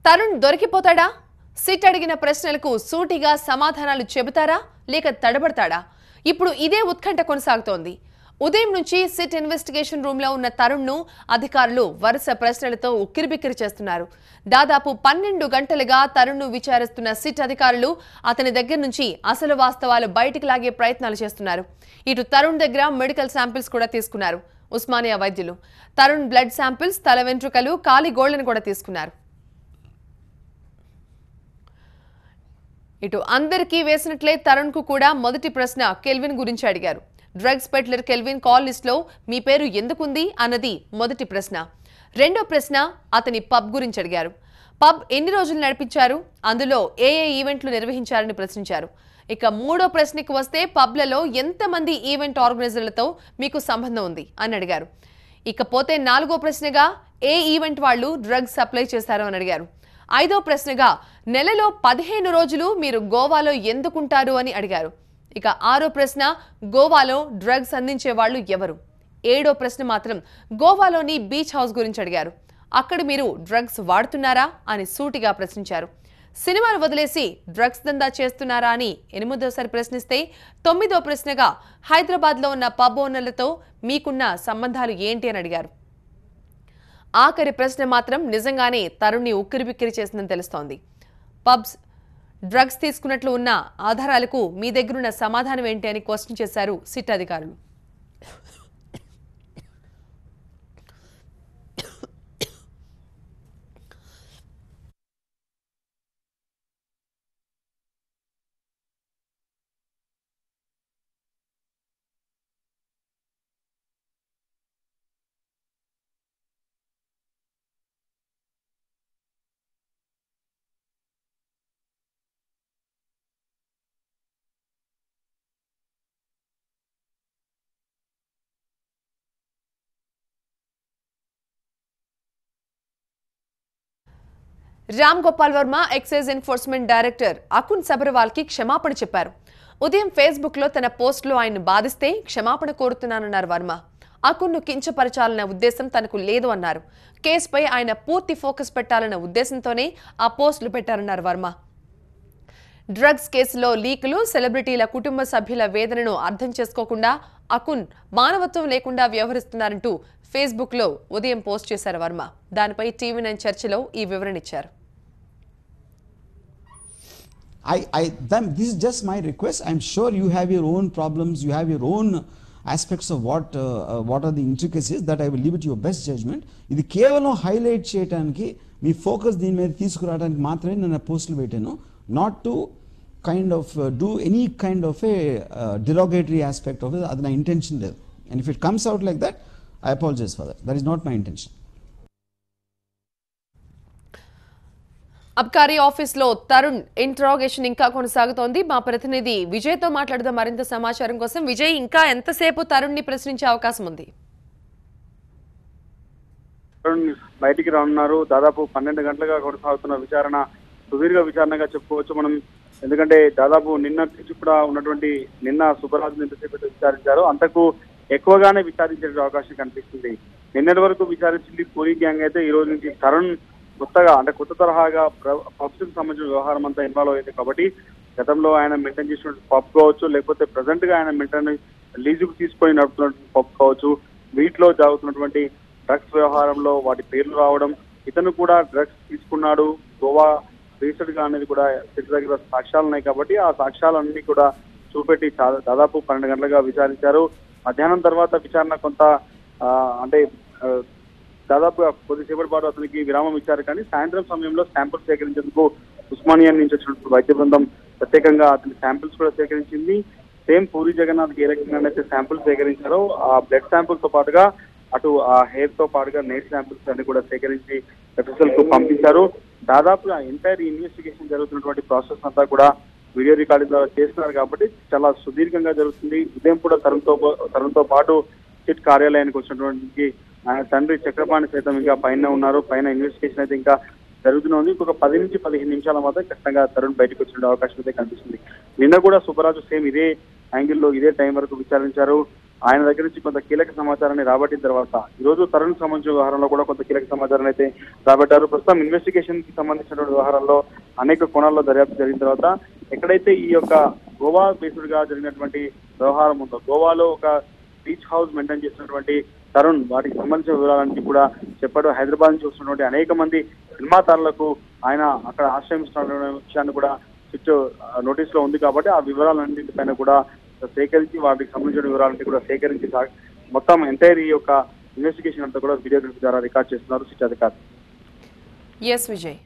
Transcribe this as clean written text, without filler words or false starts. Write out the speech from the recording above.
Tarun దొరికిపోతాడా? SIT అడిగిన ప్రశ్నలకు సూటిగా సమాధానాలు చెబుతారా లేక తడబడతాడా? ఇప్పుడు ఇదే ఉత్కంఠ కొనసాగుతోంది. ఉదయం నుంచి సిట్ ఇన్వెస్టిగేషన్ రూమ్ లో ఉన్న తరుణ్ ను అధికారులు వరుస ప్రశ్నలతో ఉక్కిరిబిక్కిరి చేస్తున్నారు. దాదాపు 12 గంటలుగా తరుణ్ ను విచారిస్తున్న సిట్ అధికారులు అతని దగ్గర నుంచి అసలు వాస్తవాలు బయటికి లాగే ప్రయత్నాలు చేస్తున్నారు. ఇటు తరుణ్ దగ్గర మెడికల్ శాంపిల్స్ కూడా తీసుకున్నారు ఉస్మానియా వైద్యులు. తరుణ్ బ్లడ్ శాంపిల్స్, తల వెంట్రుకలు, కాలి గోళ్లను కూడా తీసుకున్నారు. ఇటు అందరికీ వేసినట్లే తరుణ్ కు కూడా మొదటి ప్రశ్న కెల్విన్ గురించి అడిగారు. Drugs peddler kelvin call list లో మీ పేరు ఎందుకుంది అన్నది మొదటి ప్రశ్న. రెండో ప్రశ్న అతని పబ్ గురించి అడిగారు. పబ్ ఎన్ని రోజులు నడిపించారు, అందులో ఏ ఈవెంట్లు నిర్వహించారని ప్రశ్నించారు. ఇక మూడో ప్రశ్నకు వస్తే పబ్లలో ఎంతమంది ఈవెంట్ ఆర్గనైజర్లతో మీకు సంబంధం ఉంది అని అడిగారు. ఇకపోతే నాలుగో ప్రశ్నగా ఏ ఈవెంట్ వాళ్ళు డ్రగ్స్ సప్లై చేశారో అని అడిగారు. ఐదో ప్రశ్నగా నెలలో 15 రోజులు మీరు గోవాలో ఎందుకుంటారు అని అడిగారు. ఇక ఆరో ప్రశ్న గోవాలో డ్రగ్స్ అందించే వాళ్ళు ఎవరు. ఏడో ప్రశ్న మాత్రం గోవాలోని బీచ్ హౌస్ గురించి అడిగారు. అక్కడ మీరు డ్రగ్స్ వాడుతున్నారా అని సూటిగా ప్రశ్నించారు. సినిమాను వదిలేసి డ్రగ్స్ దందా చేస్తున్నారా అని 8వ ప్రశ్నిస్తే 9వ ప్రశ్నగా హైదరాబాద్లో ఉన్న పబ్ ఓనర్లతో మీకున్న సంబంధాలు ఏంటి అని అడిగారు. ఆఖరి ప్రశ్న మాత్రం నిజంగానే తరుణ్ని ఉక్కిరిబిక్కిరి చేసిందని తెలుస్తోంది. పబ్స్ డ్రగ్స్ తీసుకున్నట్లు ఉన్న ఆధారాలకు మీ దగ్గరున్న సమాధానం ఏంటి అని క్వశ్చన్ చేశారు సిట్ అధికారులు. Ram Gopal Varma excise enforcement director Akun Sabharwal కి క్షమాపణ చెప్పారు. ఉదయం ఫేస్బుక్ లో తన పోస్ట్ లో ఆయన బాధిస్తే క్షమాపణ కోరుతున్నానన్నారు వర్మ. అకున్ను కించపరచాలన్న ఉద్దేశం తనకు లేదు అన్నారు. కేసుపై ఆయన పూర్తి ఫోకస్ పెట్టాలన్న ఉద్దేశంతోనే ఆ పోస్టులు పెట్టారన్నారు వర్మ. డ్రగ్స్ కేసులో లీకులు, సెలబ్రిటీల కుటుంబ సభ్యుల వేదనను అర్థం చేసుకోకుండా అకున్ మానవత్వం లేకుండా వ్యవహరిస్తున్నారంటూ ఫేస్బుక్ లో ఉదయం పోస్ట్ చేశారు వర్మ. దానిపై TV9 చర్చలో ఈ వివరణ ఇచ్చారు. This is just my request. I'm sure you have your own problems, you have your own aspects of what are the intricacies that I will leave it to your best judgment. ఇది కేవలం highlight చేయడానికి మీ focus దీని మీద తీసుకురావడానికి మాత్రమే నేను పోస్టులు పెట్టాను. Not to kind of do any kind of A derogatory aspect of it. అది నా ఇంటెన్షన్ లేదు. And if it comes out like that, I apologize for that. That is not my intention. Abkari ఆఫీస్లో తరుణ్ ఇంట్రాగేషన్ ఇంకా కొనసాగుతోంది. మా ప్రతినిధి విజయ్తో మాట్లాడదాం మరింత సమాచారం కోసం. విజయ్, ఇంకా ఎంతసేపు తరుణ్ ని ప్రశ్నించే అవకాశం ఉంది? తరుణ్ బయటికి రానున్నారు. దాదాపు 12 గంటలుగా కొనసాగుతున్న విచారణ సుదీర్ఘ విచారణగా చెప్పుకోవచ్చు మనం. ఎందుకంటే దాదాపు నిన్న నుంచి కూడా ఉన్నటువంటి నిన్న సుబ్బరాజు ఎంతసేపు విచారించారు, అంతకు ఎక్కువగానే విచారించే అవకాశం కనిపిస్తుంది. నిన్నటి వరకు విచారించింది పూరి గ్యాంగ్ అయితే ఈ రోజు నుంచి తరుణ్ కొత్త తరహాగా పబ్స్ కు సంబంధించిన వ్యవహారం అంతా ఇన్వాల్వ్ అయింది. కాబట్టి గతంలో ఆయన మెయింటైన్ చేసినటువంటి పబ్ కావచ్చు, లేకపోతే ప్రజెంట్ గా ఆయన మెయింటైన్ లీజుకు తీసుకొని నడుపుతున్నటువంటి పబ్ కావచ్చు, వీటిలో జరుగుతున్నటువంటి డ్రగ్స్ వ్యవహారంలో వాటి పేర్లు రావడం, ఇతను కూడా డ్రగ్స్ తీసుకున్నాడు గోవా రీసెంట్ గా అనేది కూడా సిట్ దగ్గర సాక్ష్యాలు ఉన్నాయి. కాబట్టి ఆ సాక్ష్యాలన్నీ కూడా చూపెట్టి దాదాపు 12 గంటలుగా విచారించారు. మధ్యాహ్నం తర్వాత విచారణ కొంత దాదాపుగా కొద్దిసేపటి పాటు అతనికి విరామం ఇచ్చారు. కానీ సాయంత్రం సమయంలో శాంపిల్స్ సేకరించేందుకు ఉస్మానియా నుంచి వచ్చినటువంటి వైద్య బృందం ప్రత్యేకంగా అతని శాంపిల్స్ కూడా సేకరించింది. సేమ్ పూరి జగన్నాథ్ ఏ రకంగానైతే శాంపిల్స్ సేకరించారో ఆ బ్లడ్ శాంపిల్స్ తో పాటుగా అటు ఆ హెయిర్ తో పాటుగా నెయిల్ శాంపిల్స్ అన్ని కూడా సేకరించి ఎఫ్ఎస్ఎల్ కు పంపించారు. దాదాపుగా ఎంటైర్ ఇన్వెస్టిగేషన్ జరుగుతున్నటువంటి ప్రాసెస్ అంతా కూడా వీడియో రికార్డింగ్ ద్వారా చేస్తున్నారు. కాబట్టి చాలా సుదీర్ఘంగా జరుగుతుంది. ఉదయం కూడా తరుణ్తో పాటు సిట్ కార్యాలయానికి వచ్చినటువంటి ఆయన తండ్రి చక్రపాణి సైతం ఇంకా పైన ఉన్నారు. పైన ఇన్వెస్టిగేషన్ అయితే ఇంకా జరుగుతుంది. ఇంకొక 10 నుంచి 15 నిమిషాల మాత్రం ఖచ్చితంగా తరుణ్ బయటకు వచ్చిన అవకాశం అయితే కనిపిస్తుంది. నిన్న కూడా సుబ్బరాజు సేమ్ ఇదే యాంగిల్లో ఇదే టైం వరకు విచారించారు. ఆయన దగ్గర నుంచి కొంత కీలక సమాచారాన్ని రాబట్టిన తర్వాత ఈ రోజు తరుణ్ సంబంధించిన వ్యవహారంలో కూడా కొంత కీలక సమాచారాన్ని అయితే రాబట్టారు. ప్రస్తుతం ఇన్వెస్టిగేషన్ కి సంబంధించినటువంటి వ్యవహారంలో అనేక కోణాల్లో దర్యాప్తు జరిగిన తర్వాత ఎక్కడైతే ఈ యొక్క గోవా బేస్డ్ గా జరిగినటువంటి వ్యవహారం ఉందో, గోవాలో ఒక బీచ్ హౌస్ మెయింటైన్ చేసినటువంటి తరుణ్ వాటికి సంబంధించిన వివరాలన్నీ కూడా చెప్పాడు. హైదరాబాద్ నుంచి వస్తున్నటువంటి అనేక మంది నిర్మాతాలకు ఆయన అక్కడ ఆశ్రయిస్తున్న విషయాన్ని కూడా నోటీస్ లో ఉంది కాబట్టి ఆ వివరాలన్నింటిపైన కూడా సేకరించి వాటికి సంబంధించిన వివరాలన్నీ కూడా సేకరించి మొత్తం ఎంటైర్ ఈ యొక్క ఇన్వెస్టిగేషన్ అంతా కూడా వీడియోగ్రఫీ ద్వారా రికార్డ్ చేస్తున్నారు సిట్ అధికారులు. ఎస్ విజయ్.